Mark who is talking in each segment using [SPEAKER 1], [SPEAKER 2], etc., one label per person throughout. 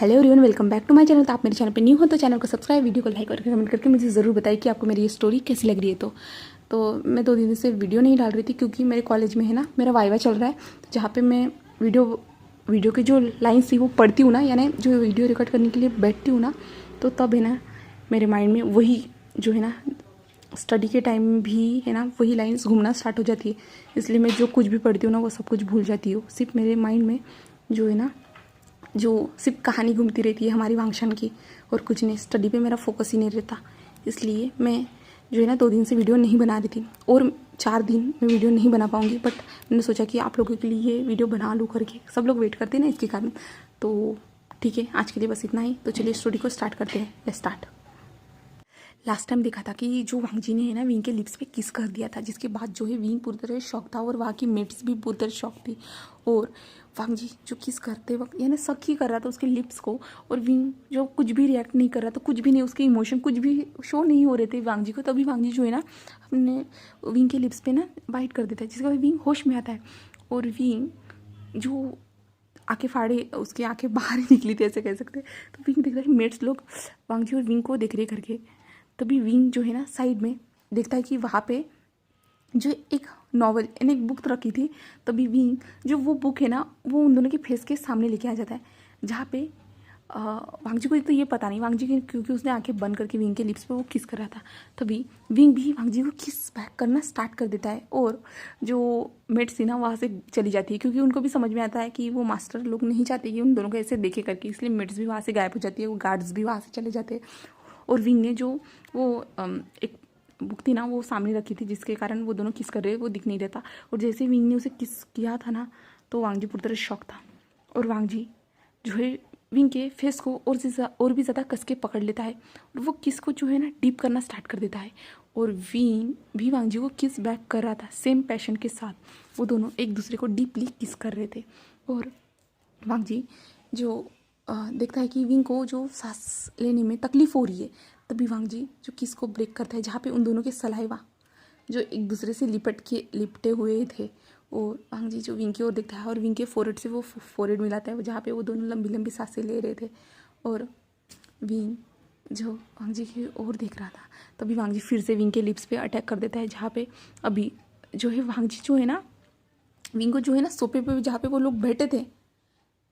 [SPEAKER 1] Hello everyone, welcome back to my channel. तो आप मेरे चैनल पे न्यू हो तो चैनल को सब्सक्राइब, वीडियो को लाइक और कमेंट करके मुझे ज़रूर बताइए कि आपको मेरी ये स्टोरी कैसी लग रही है। तो मैं 2 दिन से वीडियो नहीं डाल रही थी क्योंकि मेरे कॉलेज में है ना, मेरा वाइवा चल रहा है। तो जहाँ पे मैं वीडियो की जो लाइन्स थी वो पढ़ती हूँ ना, यानी जो वीडियो रिकॉर्ड करने के लिए बैठती हूँ ना, तो तब है ना मेरे माइंड में वही जो है ना, स्टडी के टाइम भी है ना वही लाइन्स घूमना स्टार्ट हो जाती है। इसलिए मैं जो कुछ भी पढ़ती हूँ ना वो सब कुछ भूल जाती हूँ। सिर्फ मेरे माइंड में जो है ना, जो सिर्फ कहानी घूमती रहती है हमारी वांगशन की, और कुछ नहीं, स्टडी पे मेरा फोकस ही नहीं रहता। इसलिए मैं जो है ना 2 दिन से वीडियो नहीं बना रही थी, और 4 दिन में वीडियो नहीं बना पाऊँगी। बट मैंने सोचा कि आप लोगों के लिए ये वीडियो बना लूँ करके, सब लोग वेट करते हैं ना इसके कारण। तो ठीक है, आज के लिए बस इतना ही। तो चलिए स्टोरी को स्टार्ट करते हैं। Let's start. लास्ट टाइम देखा था कि जो वांग जी ने है ना विंग के लिप्स पे किस कर दिया था, जिसके बाद जो है विंग पूरी तरह शॉक था और वहाँ की मेट्स भी पूरी तरह शॉक थी। और वांग जी जो किस करते वक्त यानी शक ही कर रहा था उसके लिप्स को, और विंग जो कुछ भी रिएक्ट नहीं कर रहा था, कुछ भी नहीं, उसके इमोशन कुछ भी शो नहीं हो रहे थे वांग जी को। तभी वांग जी जो है ना अपने विंग के लिप्स पे ना बाइट कर देता है, जिसके बाद विंग होश में आता है। और विंग जो आंखें फाड़े, उसकी आंखें बाहर ही निकली थी ऐसे कह सकते हैं। तो विंग देख रहा है मेट्स लोग वांग जी और विंग को देख रहे करके। तभी विंग जो है ना साइड में देखता है कि वहाँ पे जो एक नॉवल यानी एक बुक रखी थी। तभी विंग जो वो बुक है ना वो उन दोनों के फेस के सामने लेके आ जाता है, जहाँ पे वांग जी को तो ये पता नहीं, वांग जी की क्योंकि उसने आंखें बंद करके विंग के लिप्स पे वो किस कर रहा था। तभी विंग भी वांग जी को किस बैक करना स्टार्ट कर देता है, और जो मेट्स थी ना वहाँ से चली जाती है, क्योंकि उनको भी समझ में आता है कि वो मास्टर लोग नहीं चाहते कि उन दोनों को ऐसे देखे करके, इसलिए मेट्स भी वहाँ से गायब हो जाती है, वो गार्ड्स भी वहाँ से चले जाते हैं। और विंग ने जो वो एक बुक थी ना वो सामने रखी थी, जिसके कारण वो दोनों किस कर रहे वो दिख नहीं देता। और जैसे विंग ने उसे किस किया था ना, तो वांग जी पूरी तरह शॉक था। और वांग जी जो है विंग के फेस को और भी ज़्यादा कस के पकड़ लेता है, और वो किस को जो है ना डीप करना स्टार्ट कर देता है। और विंग भी वांग जी को किस बैक कर रहा था सेम पैशन के साथ। वो दोनों एक दूसरे को डीपली किस कर रहे थे। और वांग जी जो देखता है कि विंग को जो सांस लेने में तकलीफ हो रही है। तभी वांग जी जो किस को ब्रेक करता है, जहाँ पे उन दोनों के सलाइवा जो एक दूसरे से लिपटे हुए थे। और वांग जी जो विंग की ओर देखता है, और विंग के फोरहेड से वो फोरहेड मिलाता है, जहाँ पे वो दोनों लंबी लंबी सांसें ले रहे थे। और विंग जो वांग जी की ओर देख रहा था, तभी वांग जी फिर से विंग के लिप्स पे अटैक कर देता है, जहाँ पे अभी जो है वांग जी जो है ना विंग को जो है ना सोफे पे जहाँ पे वो लोग बैठे थे,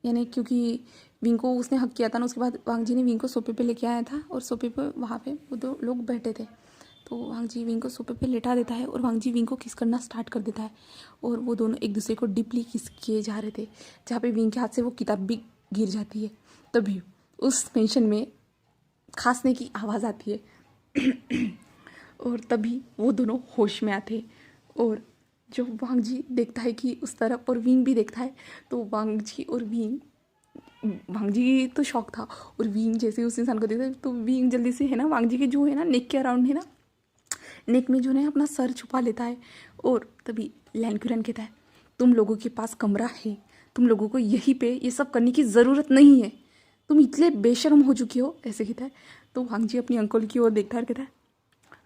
[SPEAKER 1] यानी क्योंकि विंग को उसने हक किया था ना, उसके बाद वांग जी ने विंग को सोफे पे लेके आया था, और सोफे पे वहाँ पे वो 2 लोग बैठे थे। तो वांग जी विंग को सोफे पे लेटा देता है, और वांग जी विंग को किस करना स्टार्ट कर देता है। और वो दोनों एक दूसरे को डीपली किस किए जा रहे थे, जहाँ पे विंग के हाथ से वो किताब भी गिर जाती है। तभी उस टेंशन में खांसने की आवाज़ आती है। और तभी वो दोनों होश में आते। और जो वांग जी देखता है कि उस तरफ, और विंग भी देखता है, तो वांग जी और वांग जी तो शॉक था। और विंग जैसे उस इंसान को देखता है, तो विंग जल्दी से है ना वांग जी के जो है ना नेक के अराउंड है ना, नेक में जो है अपना सर छुपा लेता है। और तभी लैन क्यूरन कहता है, तुम लोगों के पास कमरा है, तुम लोगों को यहीं पे ये सब करने की ज़रूरत नहीं है, तुम इतने बेशर्म हो चुकी हो, ऐसे कहता है। तो वांग जी अपनी अंकल की ओर देखता है और कहता है,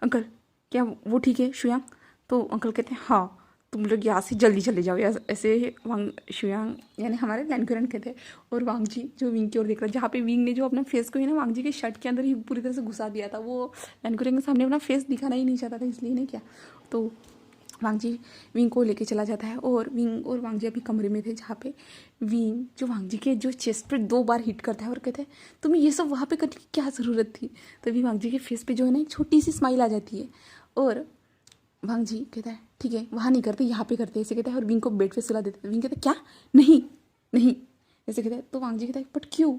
[SPEAKER 1] अंकल क्या वो ठीक है शुयांग? तो अंकल कहते हैं हाँ, तुम लोग यहाँ से जल्दी चले जाओ, या ऐसे वांग शुयांग यानी हमारे लैनकुरन कहते हैं। और वांग जी जो विंग की ओर देख रहा है, जहाँ पे विंग ने जो अपना फेस को ही ना वांग जी के शर्ट के अंदर ही पूरी तरह से घुसा दिया था, वो लैनकुरन के सामने अपना फेस दिखाना ही नहीं चाहता था, इसलिए नहीं किया। तो वांग जी विंग को लेके चला जाता है, और विंग और वांग जी अभी कमरे में थे, जहाँ पे विंग जो वांग जी के जो चेस्ट पे 2 बार हिट करता है, और कहते हैं तुम्हें ये सब वहाँ पे करने की क्या ज़रूरत थी। तभी वांग जी के फेस पे जो है ना एक छोटी सी स्माइल आ जाती है। और वांग जी कहता है ठीक है, वहाँ नहीं करते, यहाँ पे करते, ऐसे कहता है। और विंग को बेड पे सुला देता है। विंग कहता है क्या, नहीं नहीं, ऐसे कहता है। तो वांग जी कहता है बट क्यों,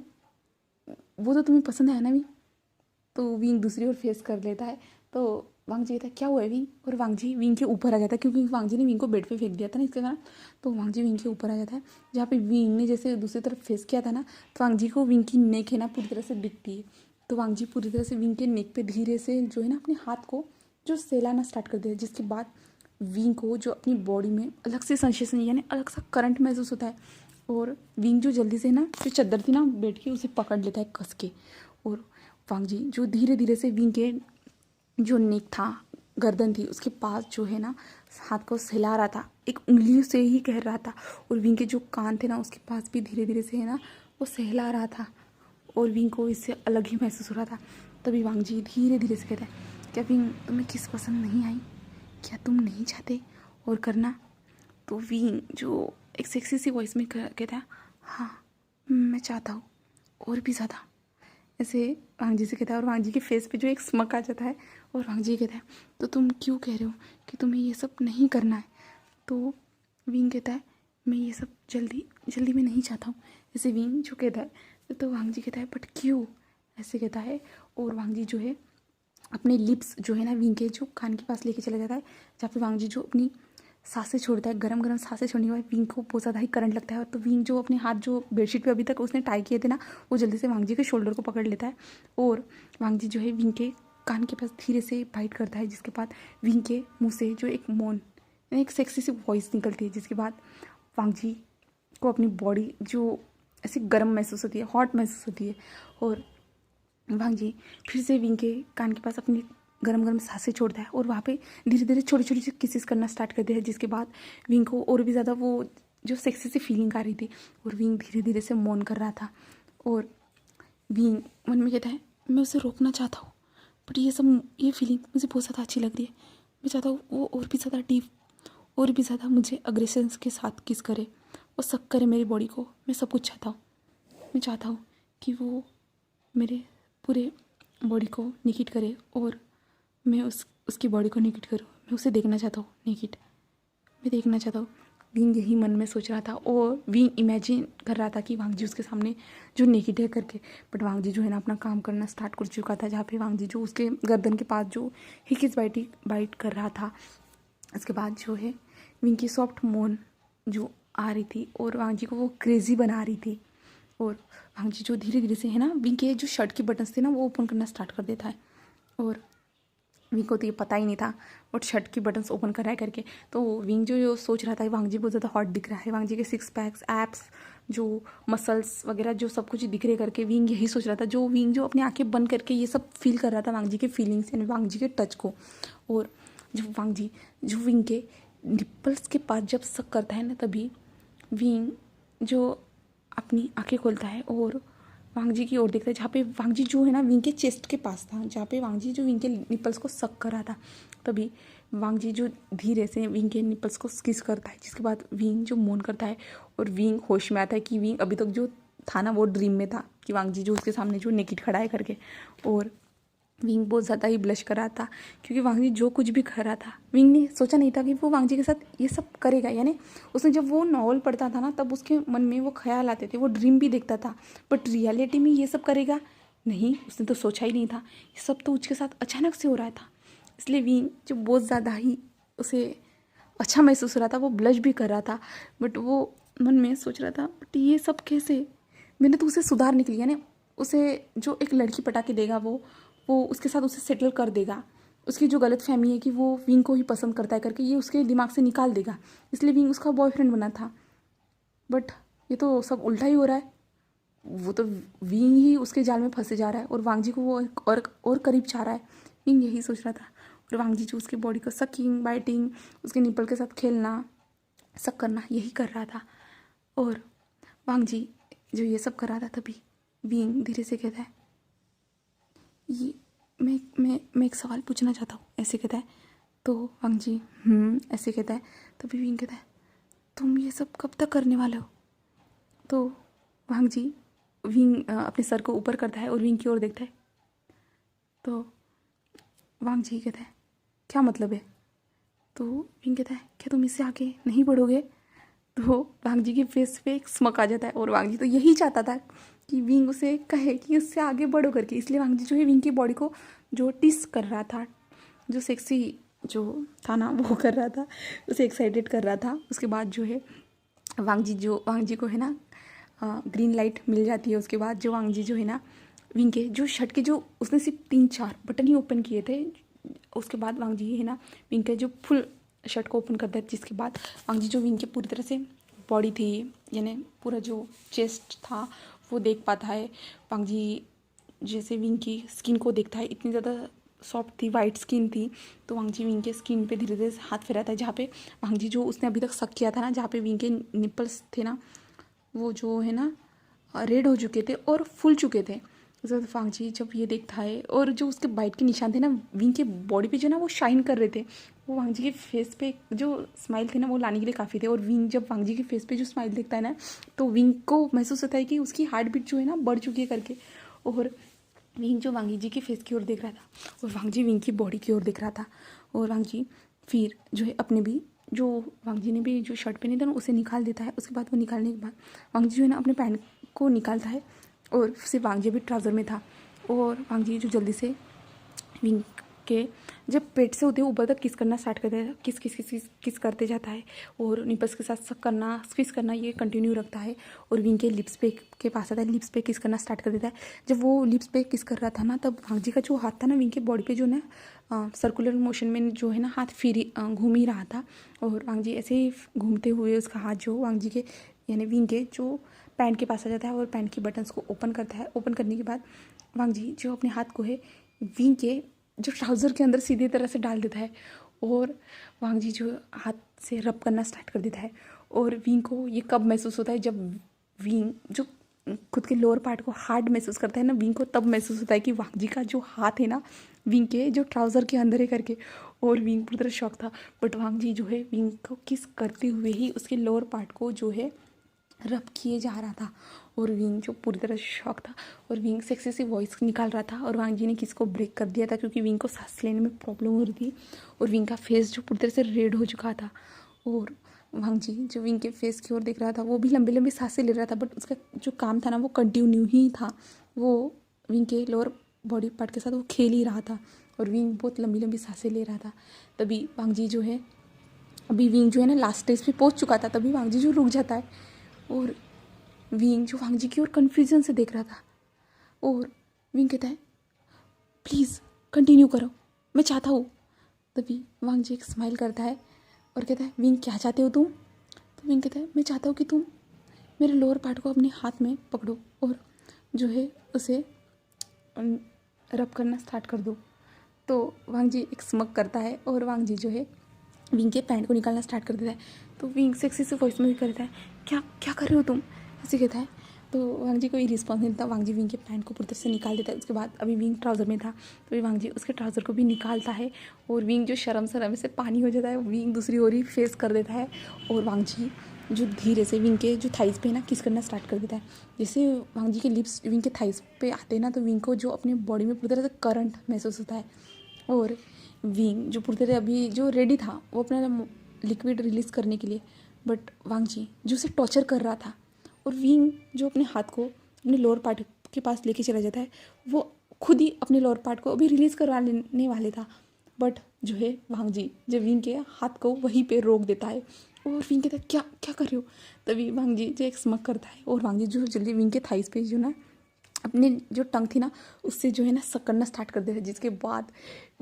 [SPEAKER 1] वो तो तुम्हें पसंद है ना विंग। तो विंग दूसरी ओर फेस कर लेता है। तो वांग जी कहता है क्या हुआ है विंग, और वांग जी विंग के ऊपर आ जाता है, क्योंकि वांग जी ने विंग को बेड पे फेंक दिया था ना इसके कारण। तो वांग जी विंग के ऊपर आ जाता है, जहाँ पे विंग ने जैसे दूसरी तरफ फेस किया था ना, तो वांग जी को विंग की नेक है ना पूरी तरह से दिखती है। तो वांग जी पूरी तरह से विंग के नेक पे धीरे से जो है ना अपने हाथ को जो सहलाना स्टार्ट कर दिया, जिसके बाद विंग को जो अपनी बॉडी में अलग से सेंसेशन यानी अलग सा करंट महसूस होता है। और विंग जो जल्दी से ना जो चादर थी ना बेड की उसे पकड़ लेता है कस के। और वांग जी जो धीरे धीरे से विंग के जो नेक था, गर्दन थी, उसके पास जो है ना हाथ को सहला रहा था, एक उंगली से ही कह रहा था। और विंग के जो कान थे ना उसके पास भी धीरे धीरे से है ना वो सहला रहा था। और विंग को इससे अलग ही महसूस हो रहा था। तभी वांग जी धीरे धीरे से कहता है, क्या विंग तुम्हें किस पसंद नहीं आई? क्या तुम नहीं चाहते और करना? तो विंग जो एक सेक्सी सी वॉइस में कहता है, हाँ मैं चाहता हूँ और भी ज़्यादा, ऐसे वांग जी से कहता है। और वांग जी के फेस पे जो एक स्मक आ जाता है और वांग जी कहता है, तो तुम क्यों कह रहे हो कि तुम्हें ये सब नहीं करना है? तो विंग कहता है, मैं ये सब जल्दी जल्दी में नहीं चाहता हूँ, ऐसे विंग जो कहता है। तो वांग जी कहता है, बट क्यों? ऐसे कहता है। और वांग जी जो है अपने लिप्स जो है ना विंग के जो कान के पास लेके चला जाता है, जहाँ पे वांग जी जो अपनी सांसें छोड़ता है। गरम गरम सांसें छोड़ने के बाद विंग को बहुत ज़्यादा ही करंट लगता है। और तो विंग जो अपने हाथ जो बेडशीट पे अभी तक उसने टाई किए थे ना, वो जल्दी से वांग जी के शोल्डर को पकड़ लेता है। और वांग जी जो है विंग के कान के पास धीरे से बाइट करता है, जिसके बाद विंग के मुँह से जो एक मौन, एक सेक्सी सी वॉइस निकलती है, जिसके बाद वांग जी को अपनी बॉडी जो ऐसी गर्म महसूस होती है, हॉट महसूस होती है। और वांग जी फिर से विंग के कान के पास अपनी गरम गरम सांसें छोड़ता है और वहाँ पे धीरे धीरे छोटी छोटी सी किसेस करना स्टार्ट करते हैं, जिसके बाद विंग को और भी ज़्यादा वो जो सेक्सी सी फीलिंग आ रही थी। और विंग धीरे धीरे से मौन कर रहा था। और विंग मन में कहता है, मैं उसे रोकना चाहता हूँ, बट ये फीलिंग मुझे बहुत ज़्यादा अच्छी लग रही है। मैं चाहता हूँ वो और भी ज़्यादा डीप, और भी ज़्यादा मुझे अग्रेशन के साथ किस करे, वो सक करे मेरी बॉडी को। मैं सब कुछ चाहता हूँ। मैं चाहता हूँ कि वो मेरे पूरे बॉडी को निकिट करे और मैं उसकी बॉडी को निकिट करूँ। मैं उसे देखना चाहता हूँ निकिट, मैं देखना चाहता हूँ। विंग यही मन में सोच रहा था और विंग इमेजिन कर रहा था कि वांग जी उसके सामने जो नेकिड है करके। बट वांग जी जो है ना अपना काम करना स्टार्ट कर चुका था, जहाँ पे वांग जी जो उसके गर्दन के पास जो हिकिस बाइट कर रहा था। इसके बाद जो है विंग की सॉफ्ट मोन जो आ रही थी और वांग जी को वो क्रेजी बना रही थी। और वांग जी जो धीरे धीरे से है ना विंग के जो शर्ट के बटन्स थे ना वो ओपन करना स्टार्ट कर देता है। और विंग को तो ये पता ही नहीं था और शर्ट की बटन्स ओपन कर रहा है करके। तो विंग जो सोच रहा था वांग जी बहुत ज़्यादा हॉट दिख रहा है, वांग जी के सिक्स पैक्स एप्स जो मसल्स वगैरह जो सब कुछ दिख रहे करके विंग यही सोच रहा था। जो विंग जो अपनी आंखें बंद करके ये सब फील कर रहा था वांग जी के फीलिंग्स यानी वांग जी के टच को। और जब वांग जी जो विंग के निप्पल्स के पास जब सक करता है ना, तभी विंग जो अपनी आंखें खोलता है और वांग जी की ओर देखता है, जहाँ पे वांग जी जो है ना विंग के चेस्ट के पास था, जहाँ पे वांग जी जो विंग के निपल्स को सक कर रहा था। तभी वांग जी जो धीरे से विंग के निपल्स को किस करता है, जिसके बाद विंग जो मौन करता है और विंग होश में आता है कि विंग अभी तक जो था ना वो ड्रीम में था कि वांग जी जो उसके सामने जो नेकिड खड़ा है करके। और विंग बहुत ज़्यादा ही ब्लश कर रहा था, क्योंकि वांग जी जो कुछ भी कर रहा था विंग ने सोचा नहीं था कि वो वांग जी के साथ ये सब करेगा। यानी उसने जब वो नॉवल पढ़ता था ना तब उसके मन में वो ख्याल आते थे, वो ड्रीम भी देखता था, बट रियलिटी में ये सब करेगा नहीं, उसने तो सोचा ही नहीं था। ये सब तो उसके साथ अचानक से हो रहा था। इसलिए विंग जो बहुत ज़्यादा ही उसे अच्छा महसूस हो रहा था, वो ब्लश भी कर रहा था, बट वो मन में सोच रहा था बट ये सब कैसे, मैंने तो उसे सुधार निकली। यानी उसे जो एक लड़की पटा के देगा वो उसके साथ उसे सेटल कर देगा। उसकी जो गलत फहमी है कि वो विंग को ही पसंद करता है करके ये उसके दिमाग से निकाल देगा, इसलिए विंग उसका बॉयफ्रेंड बना था। बट ये तो सब उल्टा ही हो रहा है, वो तो विंग ही उसके जाल में फंसे जा रहा है और वांग जी को वो और करीब चाह रहा है। विंग यही सोच रहा था और वांग जी जो उसकी बॉडी को सकिंग बाइटिंग उसके निपल के साथ खेलना सब करना यही कर रहा था। और वांग जी जो ये सब कर रहा था, तभी विंग धीरे से कहता है, ये मैं एक सवाल पूछना चाहता हूँ, ऐसे कहता है। तो वांग जी ऐसे कहता है। तभी विंग कहता है, तुम ये सब कब तक करने वाले हो? तो वांग जी विंग अपने सर को ऊपर करता है और विंग की ओर देखता है। तो वांग जी कहता है, क्या मतलब है? तो विंग कहता है, क्या तुम इससे आगे नहीं बढ़ोगे? तो वांग जी के फेस पे एक स्मक आ जाता है और वांग जी तो यही चाहता था कि विंग उसे कहे कि उससे आगे बढ़ो करके। इसलिए वांग जी जो है विंग की बॉडी को जो टिस कर रहा था, जो सेक्सी जो था ना वो कर रहा था, उसे एक्साइटेड कर रहा था। उसके बाद जो है वांग जी को है ना ग्रीन लाइट मिल जाती है। उसके बाद जो वांग जी जो है ना विंग के जो शर्ट के जो उसने सिर्फ 3-4 बटन ही ओपन किए थे, उसके बाद वांग जी है ना विंग के जो फुल शर्ट को ओपन करता है, जिसके बाद वांग जी जो विंग के पूरी तरह से बॉडी थी यानी पूरा जो चेस्ट था वो देख पाता है। वांग जी जैसे विंग की स्किन को देखता है, इतनी ज़्यादा सॉफ्ट थी, वाइट स्किन थी। तो वांग जी विंग के स्किन पे धीरे धीरे हाथ फेराता है, जहाँ पे वांग जी जो उसने अभी तक शक किया था ना, जहाँ पे विंग के निपल्स थे ना, वो जो है ना रेड हो चुके थे और फूल चुके थे। तो वांग जी जब ये देखता है और जो उसके बाइट के निशान थे ना विंग के बॉडी पे जो ना वो शाइन कर रहे थे, वो वांग जी के फेस पे जो स्माइल थे ना वो लाने के लिए काफ़ी थे। और विंग जब वांग जी के फेस पे जो स्माइल देखता है ना तो विंग को महसूस होता है कि उसकी हार्ट बीट जो है ना बढ़ चुकी है करके। और विंग जो वांग जी के फेस की ओर देख रहा था और वांग जी विंग की बॉडी की ओर देख रहा था। और वांग जी फिर जो है अपने भी जो वांग जी ने भी जो शर्ट पहनी था ना उसे निकाल देता है। उसके बाद वो निकालने के बाद वांग जी जो है ना अपने पैंट को निकालता है और सिर्फ वांग जी भी ट्राउज़र में था। और वांग जी जो जल्दी से विंग के जब पेट से होते ऊपर तक किस करना स्टार्ट कर देता है, किस किस किस किस किस करते जाता है और निपल्स के साथ सक करना स्क्विज करना ये कंटिन्यू रखता है। और विंग के लिप्स पे के पास आता है, लिप्स पे किस करना स्टार्ट कर देता है। जब वो लिप्स पे किस कर रहा था ना तब वांग जी का जो हाथ था ना विंग के बॉडी पे जो ना सर्कुलर मोशन में जो है ना हाथ फिर घूम ही रहा था। और वांग जी ऐसे ही घूमते हुए उसका हाथ जो वांग जी के यानी विंग के जो पैंट के पास आ जाता है और पैंट के बटन्स को ओपन करता है। ओपन करने के बाद वांग जी जो अपने हाथ को है विंग के जो ट्राउज़र के अंदर सीधी तरह से डाल देता है और वांग जी जो हाथ से रब करना स्टार्ट कर देता है। और विंग को ये कब महसूस होता है जब विंग जो खुद के लोअर पार्ट को हार्ड महसूस करता है ना विंग को तब महसूस होता है कि वांग जी का जो हाथ है ना विंग के जो ट्राउज़र के अंदर है करके। और विंग पूरी तरह शौक था बट वांग जी जो है विंग को किस करते हुए ही उसके लोअर पार्ट को जो है रब किए जा रहा था। और विंग जो पूरी तरह शॉक था और विंग सेक्सी सी वॉइस निकाल रहा था। और वांग जी ने किसको ब्रेक कर दिया था क्योंकि विंग को सांस लेने में प्रॉब्लम हो रही थी और विंग का फेस जो पूरी तरह से रेड हो चुका था। और वांग जी जो विंग के फेस की ओर देख रहा था वो भी लंबी लंबी सांसें ले रहा था बट उसका जो काम था ना वो कंटिन्यू ही था। वो विंग के लोअर बॉडी पार्ट के साथ वो खेल ही रहा था और विंग बहुत लंबी लंबी सांसें ले रहा था। तभी वांग जी जो है अभी विंग जो है ना लास्ट स्टेज पे पहुंच चुका था, तभी वांग जी जो रुक जाता है और विंग जो वांग जी की ओर कन्फ्यूजन से देख रहा था। और विंग कहता है प्लीज़ कंटिन्यू करो, मैं चाहता हूँ। तभी वांग जी एक स्माइल करता है और कहता है विंग क्या चाहते हो तुम। तो विंग कहता है मैं चाहता हूँ कि तुम मेरे लोअर पार्ट को अपने हाथ में पकड़ो और जो है उसे रब करना स्टार्ट कर दो। तो वांग जी एक स्मग करता है और वांग जी जो है विंग के पैंट को निकालना स्टार्ट कर देता है। तो विंग सेक्सी से वॉइस में भी करता है क्या क्या कर रहे हो तुम ऐसे कहता है। तो वांग जी कोई रिस्पॉन्स नहीं देता। वांग जी विंग के पैंट को पूरी तरह से निकाल देता है। उसके बाद अभी विंग ट्राउज़र में था तो वांग जी उसके ट्राउज़र को भी निकालता है और विंग जो शर्म से पानी हो जाता है विंग दूसरी ओर ही फेस कर देता है। और वांग जी जो धीरे से विंग के जो थाइस पे ना किस करना स्टार्ट कर देता है। जैसे वांग जी के लिप्स विंग के थाइस पे आते हैं ना तो विंग को जो अपने बॉडी में पूरी तरह से करंट महसूस होता है। और विंग जो पूरी तरह अभी जो रेडी था वो अपना लिक्विड रिलीज़ करने के लिए बट वांग जी जो उसे टॉर्चर कर रहा था। और विंग जो अपने हाथ को अपने लोअर पार्ट के पास लेके चला जाता है वो खुद ही अपने लोअर पार्ट को अभी रिलीज़ करवा लेने वाले था बट जो है वांग जी जो विंग के हाथ को वहीं पे रोक देता है। और विंग कहता है क्या क्या कर रहे हो। तभी वांग जी जो एक स्मक करता है और वांग जी जो जल्दी विंग के थाइस पे जो ना अपने जो टंग थी ना उससे जो है ना सक करना स्टार्ट कर देता है। जिसके बाद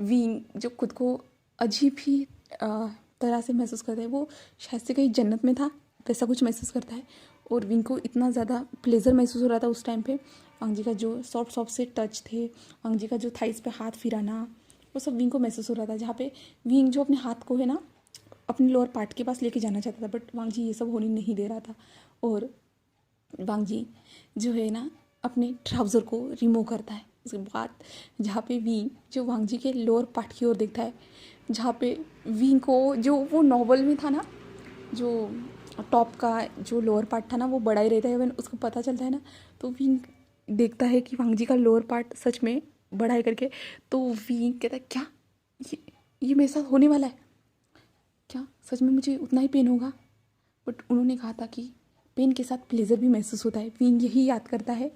[SPEAKER 1] विंग जो खुद को अजीब ही तरह से महसूस करता है, वो शायद से कहीं जन्नत में था वैसा कुछ महसूस करता है। और विंग को इतना ज़्यादा प्लेजर महसूस हो रहा था उस टाइम पे। वांग जी का जो सॉफ्ट सॉफ्ट से टच थे, वांग जी का जो थाइस पे हाथ फिराना वो सब विंग को महसूस हो रहा था। जहाँ पे विंग जो अपने हाथ को है ना अपने लोअर पार्ट के पास लेके जाना चाहता था बट वांग जी ये सब होने नहीं दे रहा था। और वांग जी जो है ना अपने ट्राउज़र को रिमूव करता है। उसके बाद जहाँ पे विंग जो वांग जी के लोअर पार्ट की ओर देखता है, जहाँ पे विंग को जो वो नॉवल में था ना जो टॉप का जो लोअर पार्ट था ना वो बड़ा ही रहता है। when उसको पता चलता है ना तो विंग देखता है कि वांग जी का लोअर पार्ट सच में बड़ा है करके। तो विंग कहता है क्या ये ये मेरे साथ होने वाला है क्या, सच में मुझे उतना ही पेन होगा। बट उन्होंने कहा था कि पेन के साथ प्लेजर भी महसूस होता है। विंग यही याद करता है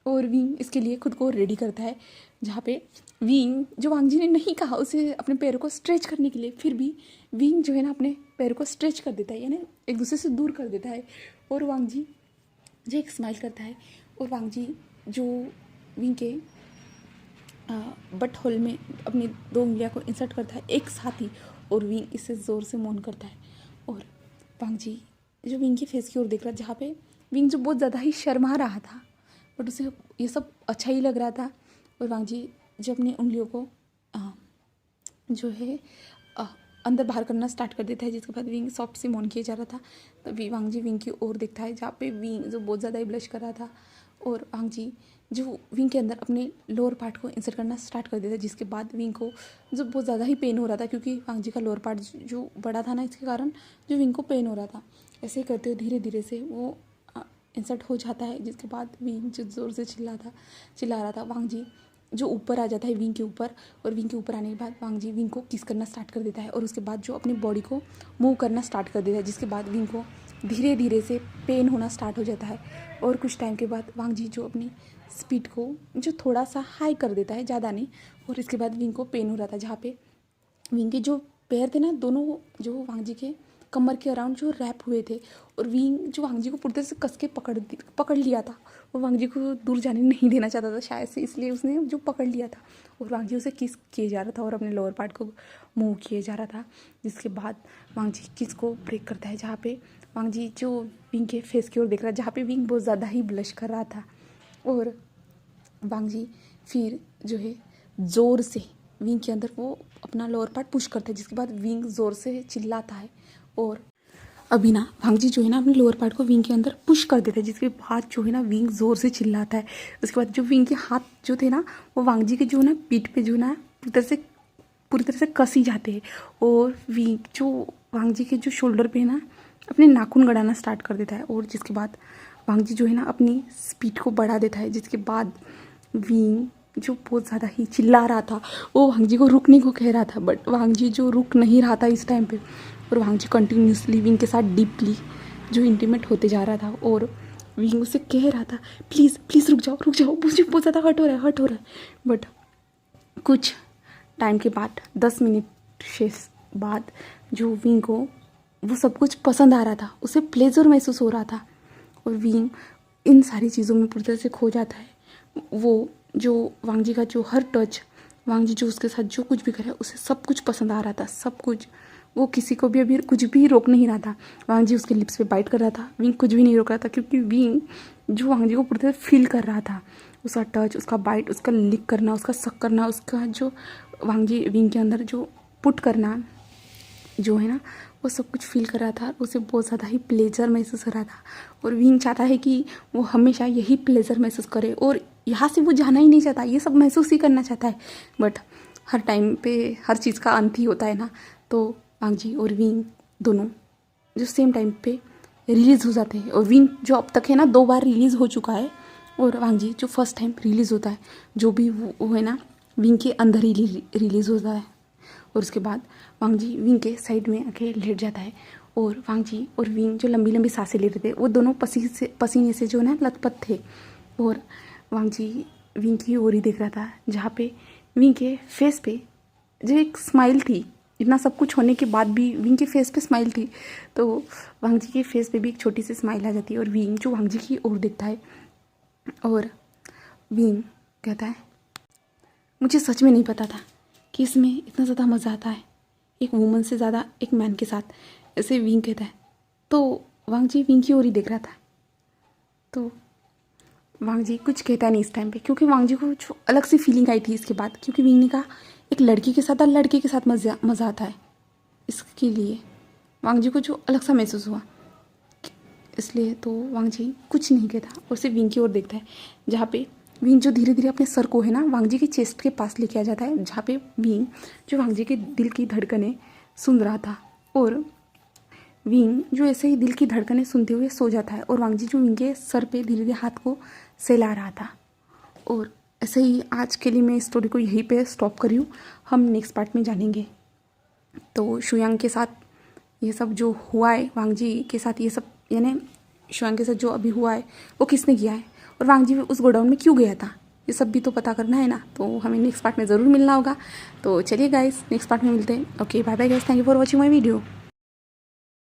[SPEAKER 1] और विंग इसके लिए खुद को रेडी करता है। जहाँ पे विंग जो वांग जी ने नहीं कहा उसे अपने पैरों को स्ट्रेच करने के लिए, फिर भी विंग जो है ना अपने पैरों को स्ट्रेच कर देता है यानी एक दूसरे से दूर कर देता है। और वांग जी जो एक स्माइल करता है और वांग जी जो विंग के बट होल में अपनी दो उंगलियां को इंसर्ट करता है एक साथ ही और विंग इससे ज़ोर से मौन करता है। और वांग जी जो विंग के फेस की ओर देख रहा था, जहाँ पे विंग जो बहुत ज़्यादा ही शर्मा रहा था बट उसे ये सब अच्छा ही लग रहा था। और वांग जी जो अपनी उंगलियों को जो है अंदर बाहर करना स्टार्ट कर देता है, जिसके बाद विंग सॉफ्ट से मौन किया जा रहा था। तभी वांग जी विंग की ओर देखता है जहाँ पे विंग जो बहुत ज़्यादा ही ब्लश कर रहा था और वांग जी जो विंग के अंदर अपने लोअर पार्ट को इंसर्ट करना स्टार्ट कर देता है, जिसके बाद विंग को जो बहुत ज़्यादा ही पेन हो रहा था, क्योंकि वांग जी का लोअर पार्ट जो बड़ा था ना, इसके कारण जो विंग को पेन हो रहा था। ऐसे ही करते हुए धीरे धीरे से वो इंसर्ट हो जाता है, जिसके बाद विंग जो ज़ोर से चिल्ला रहा था, वांग जी जो ऊपर आ जाता है विंग के ऊपर, और विंग के ऊपर आने के बाद वांग जी विंग को किस करना स्टार्ट कर देता है, और उसके बाद जो अपनी बॉडी को मूव करना स्टार्ट कर देता है, जिसके बाद विंग को धीरे धीरे से पेन होना स्टार्ट हो जाता है। और कुछ टाइम के बाद वांग जी जो अपनी स्पीड को जो थोड़ा सा हाई कर देता है, ज़्यादा नहीं, और इसके बाद विंग को पेन हो रहा था, जहाँ पे विंग के जो पैर थे ना, दोनों जो वांग जी के कमर के अराउंड जो रैप हुए थे, और विंग जो वांग जी को पूरी तरह से कस के पकड़ लिया था। वो वांग जी को दूर जाने नहीं देना चाहता था शायद से, इसलिए उसने जो पकड़ लिया था, और वांग जी उसे किस किए जा रहा था और अपने लोअर पार्ट को मूव किए जा रहा था। जिसके बाद वांग जी किस को ब्रेक करता है, जहाँ पे वांग जी जो विंग के फेस की ओर देख रहा है, जहाँ पे विंग बहुत ज़्यादा ही ब्लश कर रहा था। और वांग जी फिर जो है ज़ोर से विंग के अंदर वो अपना लोअर पार्ट पुश करता है, जिसके बाद विंग ज़ोर से चिल्लाता है, और अभी ना वांग जी जो है ना अपने लोअर पार्ट को विंग के अंदर पुश कर देता है, जिसके बाद जो है ना विंग ज़ोर से चिल्लाता है। उसके बाद जो विंग के हाथ जो थे ना, वो वांग जी के जो ना पीठ पे जो ना पूरी तरह से कसी जाते हैं, और विंग जो वांग जी के जो शोल्डर पे है ना अपने नाखून गड़ाना स्टार्ट कर देता है, और जिसके बाद वांग जी जो है ना अपनी स्पीड को बढ़ा देता है, जिसके बाद विंग जो बहुत ज़्यादा ही चिल्ला रहा था, वो वांग जी को रुकने को कह रहा था, बट वांग जी जो रुक नहीं रहा था इस टाइम पे, और वांग जी कंटिन्यूसली विंग के साथ डीपली जो इंटीमेट होते जा रहा था, और विंग उसे कह रहा था प्लीज़ प्लीज़ रुक जाओ, मुझे बहुत ज़्यादा हर्ट हो रहा है। बट कुछ टाइम के बाद 10 मिनट से बाद जो विंग को वो सब कुछ पसंद आ रहा था, उसे प्लेजर महसूस हो रहा था, और विंग इन सारी चीज़ों में पूरी तरह से खो जाता है। वो जो वांग जी का जो हर टच, वांग जी जो उसके साथ जो कुछ भी करे, उसे सब कुछ पसंद आ रहा था, सब कुछ। वो किसी को भी अभी कुछ भी रोक नहीं रहा था। वांग जी उसके लिप्स पे बाइट कर रहा था, विंग कुछ भी नहीं रोक रहा था, क्योंकि विंग जो वांग जी को पूरी तरह फील कर रहा था, उसका टच, उसका बाइट, उसका लिक करना, उसका सक करना, उसका जो वांग जी विंग के अंदर जो पुट करना जो है ना, वो सब कुछ फील कर रहा था। उसे बहुत ज़्यादा ही प्लेजर महसूस हो रहा था, और विंग चाहता है कि वो हमेशा यही प्लेजर महसूस करे, और यहाँ से वो जाना ही नहीं चाहता, ये सब महसूस ही करना चाहता है। बट हर टाइम पे हर चीज़ का अंत ही होता है ना, तो वांग जी और विंग दोनों जो सेम टाइम पे रिलीज़ हो जाते हैं, और विंग जो अब तक है ना 2 बार रिलीज़ हो चुका है, और वांग जी जो फर्स्ट टाइम रिलीज़ होता है, जो भी वो है ना विंग के अंदर ही रिलीज़ होता है, और उसके बाद वांग जी विंग के साइड में आके लेट जाता है, और वांग जी और विंग जो लंबी लंबी सांसें ले रहे थे, वो दोनों पसीने से जो ना लथपथ थे, और वांग जी विंग की ओर ही देख रहा था, जहाँ पे विंग के फेस पे जो एक स्माइल थी। इतना सब कुछ होने के बाद भी विंग के फेस पे स्माइल थी, तो वांग जी के फेस पे भी एक छोटी सी स्माइल आ जाती है, और विंग जो वांग जी की ओर देखता है, और विंग कहता है मुझे सच में नहीं पता था कि इसमें इतना ज़्यादा मज़ा आता है, एक वुमन से ज़्यादा एक मैन के साथ। ऐसे विंग कहता है, तो वांग जी विंग की ओर ही देख रहा था, तो वांग जी कुछ कहता नहीं इस टाइम पे, क्योंकि वांग जी को जो अलग सी फीलिंग आई थी इसके बाद, क्योंकि विंग ने कहा एक लड़की के साथ लड़के के साथ मज़ा आता है, इसके लिए वांग जी को जो अलग सा महसूस हुआ, इसलिए तो वांग जी कुछ नहीं कहता, और सिर्फ विंग की ओर देखता है, जहाँ पे विंग जो धीरे धीरे अपने सर को है ना वांग जी के चेस्ट के पास लेके आ जाता है, जहाँ पे विंग जो वांग जी के दिल की धड़कनें सुन रहा था, और विंग जो ऐसे ही दिल की धड़कनें सुनते हुए सो जाता है, और वांग जी जो विंग के सर पे धीरे धीरे हाथ को सहला रहा था। और ऐसे ही आज के लिए मैं इस स्टोरी को यहीं पे स्टॉप कर रही हूँ, हम नेक्स्ट पार्ट में जानेंगे। तो शुयांग के साथ ये सब जो हुआ है, वांग जी के साथ ये सब, यानी शुयांग के साथ जो अभी हुआ है वो किसने किया है, और वांग जी उस गोडाउन में क्यों गया था, ये सब भी तो पता करना है ना। तो हमें नेक्स्ट पार्ट में ज़रूर मिलना होगा। तो चलिए गाइस, नेक्स्ट पार्ट में मिलते हैं। Okay, bye bye guys, thank you for watching my video.